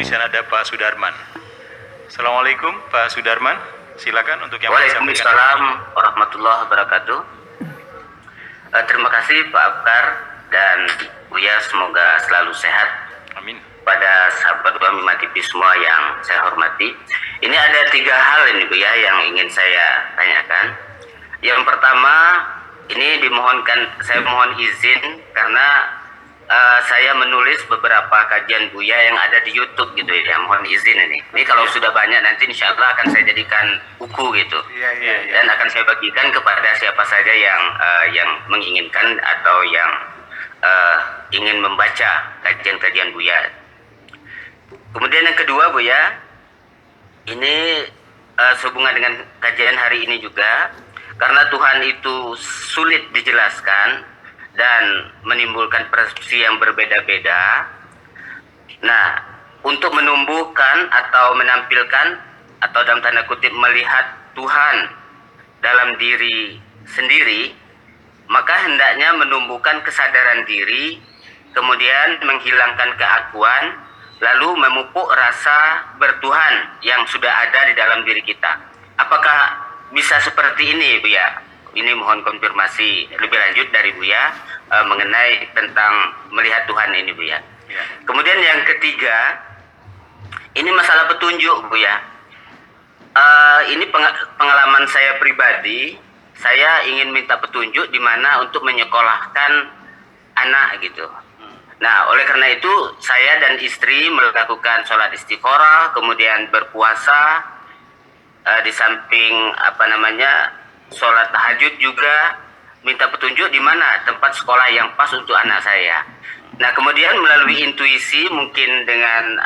di sana ada Pak Sudarman. Assalamualaikum Pak Sudarman, silakan untuk yang mau disampaikan. Waalaikumsalam warahmatullahi wabarakatuh. Terima kasih Pak Abkar dan Buya, semoga selalu sehat. Amin. Pada sahabat Wamima TV semua yang saya hormati, ini ada 3 hal ini Buya yang ingin saya tanyakan. Yang pertama, ini saya mohon izin karena saya menulis beberapa kajian Buya yang ada di YouTube gitu ya. Mohon izin ini. Ini kalau sudah banyak nanti insya Allah akan saya jadikan buku gitu. Dan akan saya bagikan kepada siapa saja yang menginginkan atau yang ingin membaca kajian-kajian Buya. Kemudian yang kedua Buya, ini sehubungan dengan kajian hari ini juga, karena Tuhan itu sulit dijelaskan dan menimbulkan persepsi yang berbeda-beda. Nah, untuk menumbuhkan atau menampilkan atau dalam tanda kutip melihat Tuhan dalam diri sendiri, maka hendaknya menumbuhkan kesadaran diri, kemudian menghilangkan keakuan, lalu memupuk rasa bertuhan yang sudah ada di dalam diri kita. Apakah bisa seperti ini Buya? Ini mohon konfirmasi lebih lanjut dari Buya mengenai tentang melihat Tuhan ini Buya. Kemudian yang ketiga, ini masalah petunjuk Buya. Ini pengalaman saya pribadi, saya ingin minta petunjuk di mana untuk menyekolahkan anak gitu. Nah, oleh karena itu saya dan istri melakukan sholat istikharah, kemudian berpuasa, di samping sholat tahajud juga minta petunjuk di mana tempat sekolah yang pas untuk anak saya. Nah, kemudian melalui intuisi mungkin dengan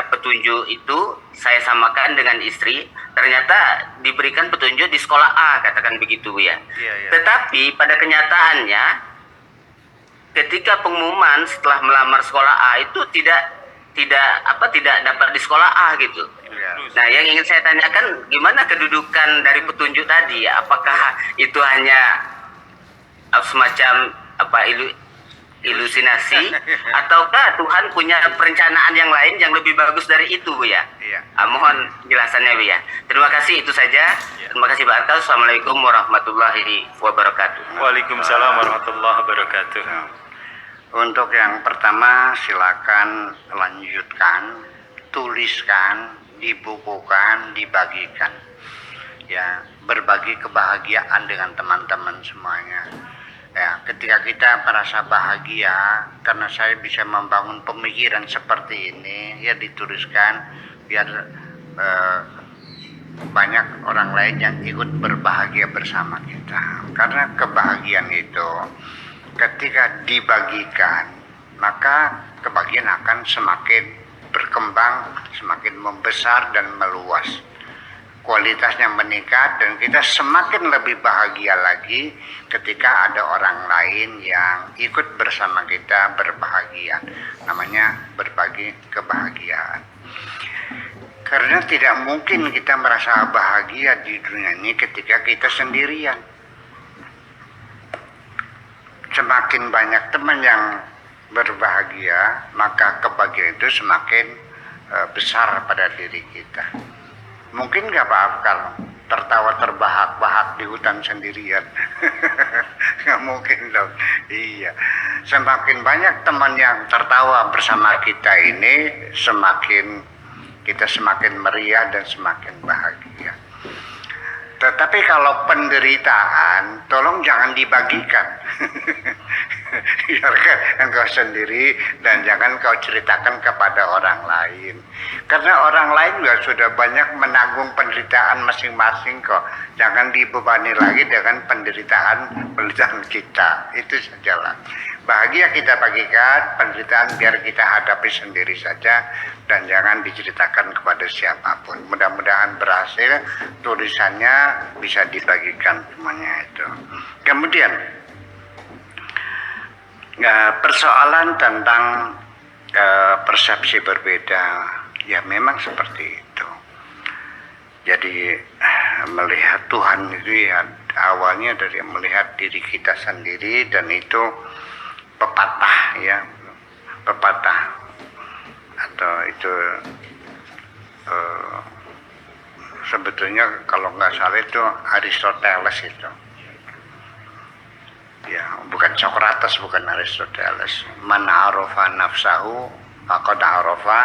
petunjuk itu saya samakan dengan istri, ternyata diberikan petunjuk di sekolah A, katakan begitu ya. Tetapi pada kenyataannya ketika pengumuman setelah melamar sekolah A itu tidak dapat di sekolah A gitu. Nah, yang ingin saya tanyakan, gimana kedudukan dari petunjuk tadi? Apakah itu hanya semacam ilusinasi, ataukah Tuhan punya perencanaan yang lain yang lebih bagus dari itu, Bu ya? Mohon jelasannya, Bu ya. Terima kasih, itu saja. Terima kasih Pak Arkal. Assalamualaikum warahmatullahi wabarakatuh. Waalaikumsalam warahmatullahi wabarakatuh. Untuk yang pertama, silakan lanjutkan, tuliskan, dibukukan, dibagikan. Ya, berbagi kebahagiaan dengan teman-teman semuanya. Ya, ketika kita merasa bahagia karena saya bisa membangun pemikiran seperti ini, ya dituliskan biar banyak orang lain yang ikut berbahagia bersama kita. Karena kebahagiaan itu ketika dibagikan, maka kebahagiaan akan semakin berkembang, semakin membesar dan meluas. Kualitasnya meningkat dan kita semakin lebih bahagia lagi ketika ada orang lain yang ikut bersama kita berbahagia. Namanya berbagi kebahagiaan. Karena tidak mungkin kita merasa bahagia di dunia ini ketika kita sendirian. Semakin banyak teman yang berbahagia, maka kebahagiaan itu semakin besar pada diri kita. Mungkin nggak Pak Afkar tertawa terbahak-bahak di hutan sendirian? Nggak mungkin dong. Iya. Semakin banyak teman yang tertawa bersama kita ini, kita semakin meriah dan semakin bahagia. Tetapi kalau penderitaan, tolong jangan dibagikan. Biarkan engkau sendiri dan jangan kau ceritakan kepada orang lain. Karena orang lain juga sudah banyak menanggung penderitaan masing-masing kok. Jangan dibebani lagi dengan penderitaan kita. Itu sajalah. Bahagia kita bagikan, penderitaan biar kita hadapi sendiri saja dan jangan diceritakan kepada siapapun. Mudah-mudahan berhasil, tulisannya bisa dibagikan semuanya itu. Kemudian persoalan tentang persepsi berbeda, ya memang seperti itu. Jadi melihat Tuhan itu ya awalnya dari melihat diri kita sendiri, dan itu pepatah atau atau itu sebetulnya kalau nggak salah itu Aristoteles itu. Ya, bukan Socrates, bukan Aristoteles. Man arafa nafsahu faqad arafa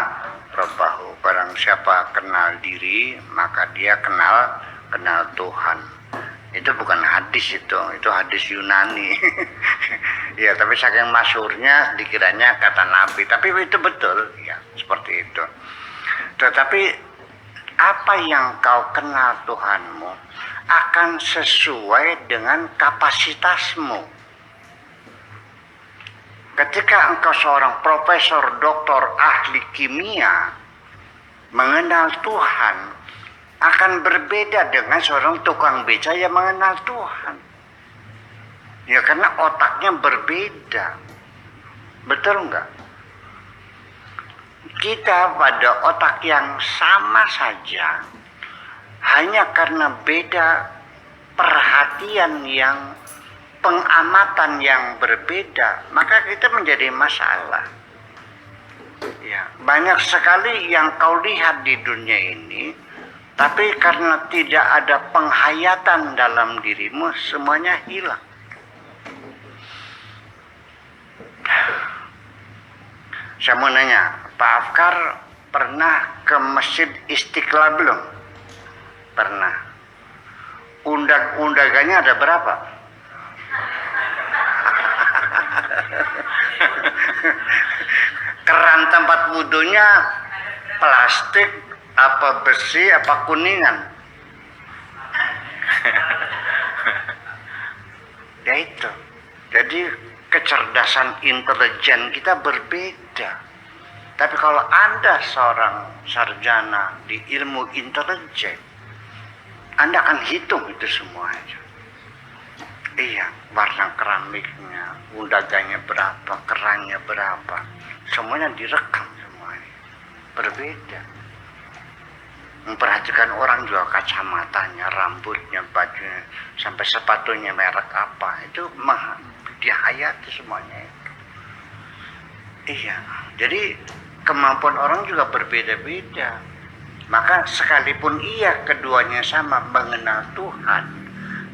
rabbahu. Barang siapa kenal diri, maka dia kenal Tuhan. Itu bukan hadis itu hadis Yunani. Ya, tapi saking masyhurnya dikiranya kata Nabi, tapi itu betul, ya, seperti itu. Tetapi apa yang kau kenal Tuhanmu akan sesuai dengan kapasitasmu. Ketika engkau seorang profesor, doktor, ahli kimia mengenal Tuhan, akan berbeda dengan seorang tukang beca yang mengenal Tuhan. Ya, karena otaknya berbeda. Betul enggak? Kita pada otak yang sama saja, hanya karena beda perhatian yang pengamatan yang berbeda, maka kita menjadi masalah. Ya, banyak sekali yang kau lihat di dunia ini, tapi karena tidak ada penghayatan dalam dirimu, semuanya hilang. Saya mau nanya, Pak Afkar pernah ke Masjid Istiqlal belum? Pernah. Undangannya ada berapa? Keran tempat wudhunya plastik, apa besi, apa kuningan? Ya itu. Jadi kecerdasan intelijen kita berbeda. Tapi kalau Anda seorang sarjana di ilmu intelijen, Anda akan hitung itu semuanya. Iya, warna keramiknya, undagannya berapa, kerannya berapa, semuanya direkam semuanya. Berbeda. Memperhatikan orang juga kacamatanya, rambutnya, bajunya, sampai sepatunya merek apa, itu dihayati semuanya itu. Iya, jadi kemampuan orang juga berbeda-beda. Maka sekalipun iya keduanya sama mengenal Tuhan,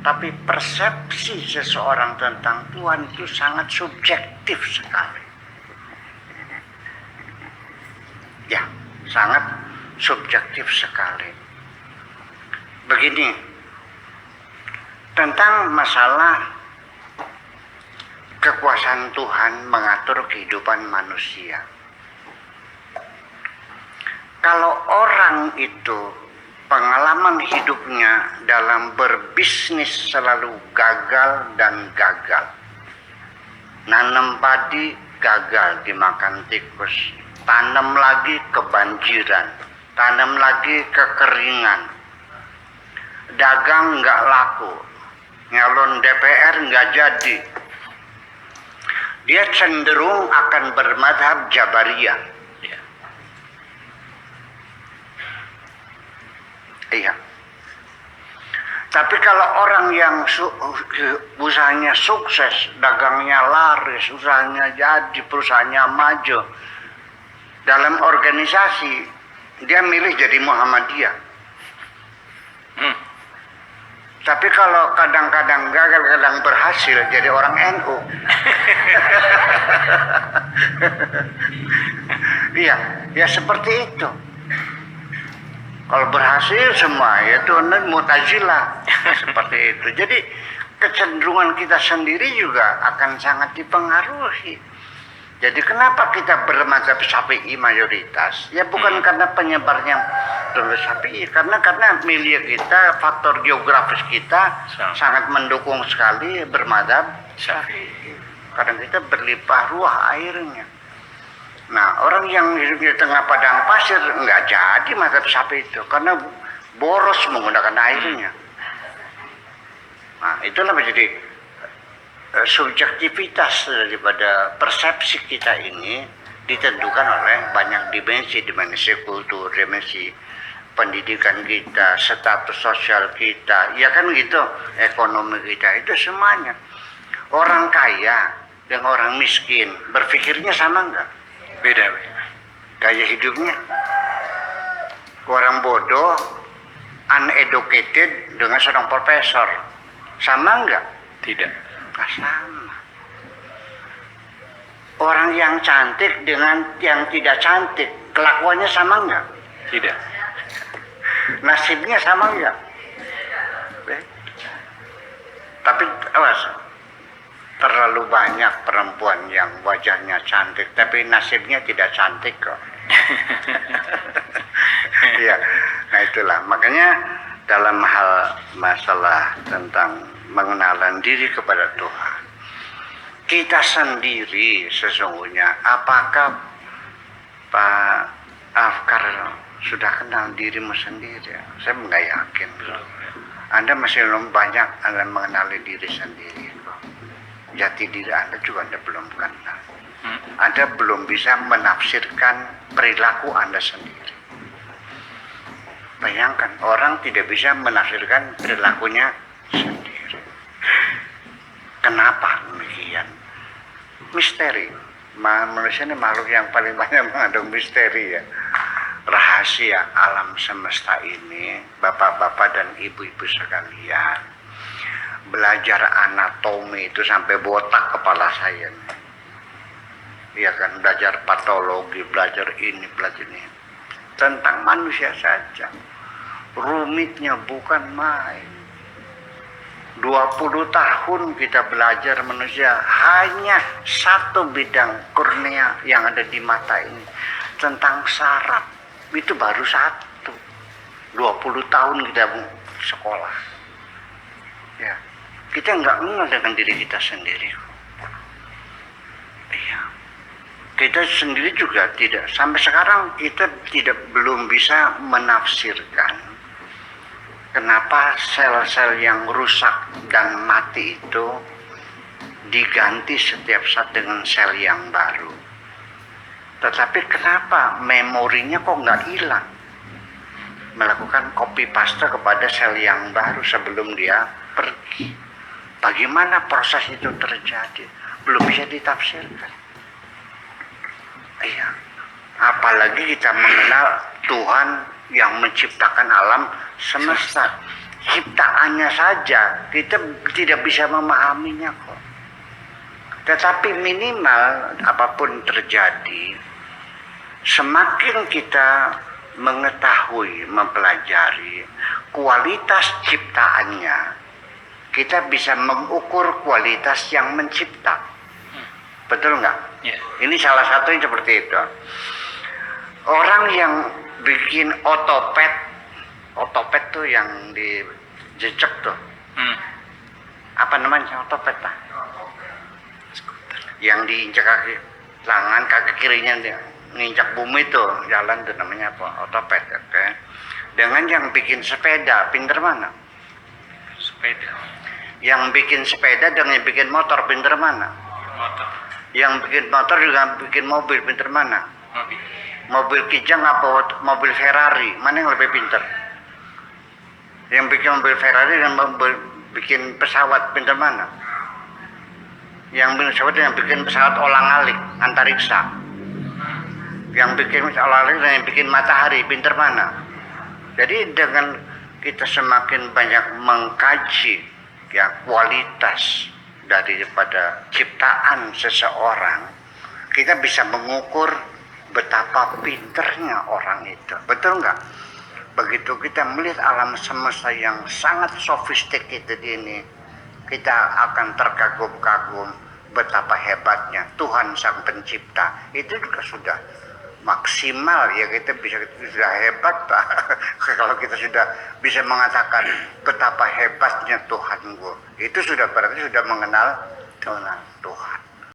tapi persepsi seseorang tentang Tuhan itu sangat subjektif sekali. Ya, sangat subjektif sekali. Begini, tentang masalah kekuasaan Tuhan mengatur kehidupan manusia. Kalau orang itu pengalaman hidupnya dalam berbisnis selalu gagal dan gagal. Nanam padi gagal dimakan tikus. Tanam lagi kebanjiran. Tanam lagi kekeringan. Dagang nggak laku. Nyalon DPR nggak jadi. Dia cenderung akan bermadhab Jabariyah. Iya. Tapi kalau orang yang usahanya sukses, dagangnya laris, usahanya jadi, perusahaannya maju, dalam organisasi dia milih jadi Muhammadiyah. Tapi kalau kadang-kadang gagal, kadang berhasil jadi orang NU. Iya, ya seperti itu. Kalau berhasil semua itu Mu'tazilah seperti itu. Jadi kecenderungan kita sendiri juga akan sangat dipengaruhi. Jadi kenapa kita bermadzhab Syafi'i mayoritas? Ya bukan karena penyebarnya Syafi'i, karena milia kita, faktor geografis kita sangat mendukung sekali bermadzhab Syafi'i. Karena kita berlimpah ruah airnya. Nah, orang yang hidup di tengah padang pasir nggak jadi madzhab Syafi'i itu karena boros menggunakan airnya. Nah, itulah menjadi subjektivitas daripada persepsi kita ini ditentukan oleh banyak dimensi kultur, dimensi pendidikan kita, status sosial kita, ya kan gitu, ekonomi kita itu semuanya. Orang kaya dengan orang miskin berpikirnya sama nggak? Beda. gaya hidupnya. Orang bodoh, uneducated dengan seorang profesor, sama enggak? Tidak. Nggak sama. Orang yang cantik dengan yang tidak cantik, kelakuannya sama enggak? Tidak. Nasibnya sama enggak? Tapi awas, terlalu banyak perempuan yang wajahnya cantik, tapi nasibnya tidak cantik kok. Iya, nah itulah makanya dalam hal masalah tentang mengenalan diri kepada Tuhan, kita sendiri sesungguhnya, apakah Pak Afkar sudah kenal dirimu sendiri? Saya nggak yakin. Anda masih belum banyak Anda mengenali diri sendiri. Jati diri Anda juga Anda belum kenal. Anda belum bisa menafsirkan perilaku Anda sendiri. Bayangkan, orang tidak bisa menafsirkan perilakunya sendiri. Kenapa demikian? Misteri. Manusia ini makhluk yang paling banyak mengandung misteri ya. Rahasia alam semesta ini, bapak-bapak dan ibu-ibu sekalian, belajar anatomi itu sampai botak kepala saya. Ya kan, belajar patologi, belajar ini, belajar ini. Tentang manusia saja. Rumitnya bukan main. 20 tahun kita belajar manusia, hanya satu bidang kornea yang ada di mata ini, tentang saraf. Itu baru satu. 20 tahun kita sekolah. Ya, kita nggak mengenal dengan diri kita sendiri. Iya. Kita sendiri juga tidak. Sampai sekarang kita belum bisa menafsirkan kenapa sel-sel yang rusak dan mati itu diganti setiap saat dengan sel yang baru. Tetapi kenapa memorinya kok nggak hilang? Melakukan copy paste kepada sel yang baru sebelum dia pergi. Bagaimana proses itu terjadi? Belum bisa ditafsirkan. Iya. Apalagi kita mengenal Tuhan yang menciptakan alam semesta. Ciptaannya saja kita tidak bisa memahaminya kok. Tetapi minimal apapun terjadi, semakin kita mengetahui, mempelajari kualitas ciptaannya, kita bisa mengukur kualitas yang mencipta. Betul nggak? Yeah. Ini salah satunya seperti itu. Orang yang bikin otopet tuh yang dijejek tuh. Apa namanya otopet lah? Yang diinjak kaki tangan, kaki kirinya dia nginjak bumi tuh, jalan tuh namanya apa? Otopet, oke? Dengan yang bikin sepeda, pinter mana? Sepeda. Yang bikin sepeda dengan yang bikin motor, pinter mana? Motor. Yang bikin motor juga bikin mobil, pinter mana? Mobil. Mobil Kijang apa mobil Ferrari, mana yang lebih pinter? Yang bikin mobil Ferrari dan bikin pesawat, pinter mana? Yang bikin pesawat olang-alik antariksa, yang bikin olang-alik dan yang bikin matahari, pinter mana? Jadi dengan kita semakin banyak mengkaji ya kualitas daripada ciptaan seseorang, kita bisa mengukur betapa pinternya orang itu. Betul nggak? Begitu kita melihat alam semesta yang sangat sophisticated ini, kita akan terkagum-kagum betapa hebatnya Tuhan Sang Pencipta. Itu juga sudah maksimal ya, kita sudah hebat Pak. Kalau kita sudah bisa mengatakan betapa hebatnya Tuhan itu sudah berarti sudah mengenal Tuhan.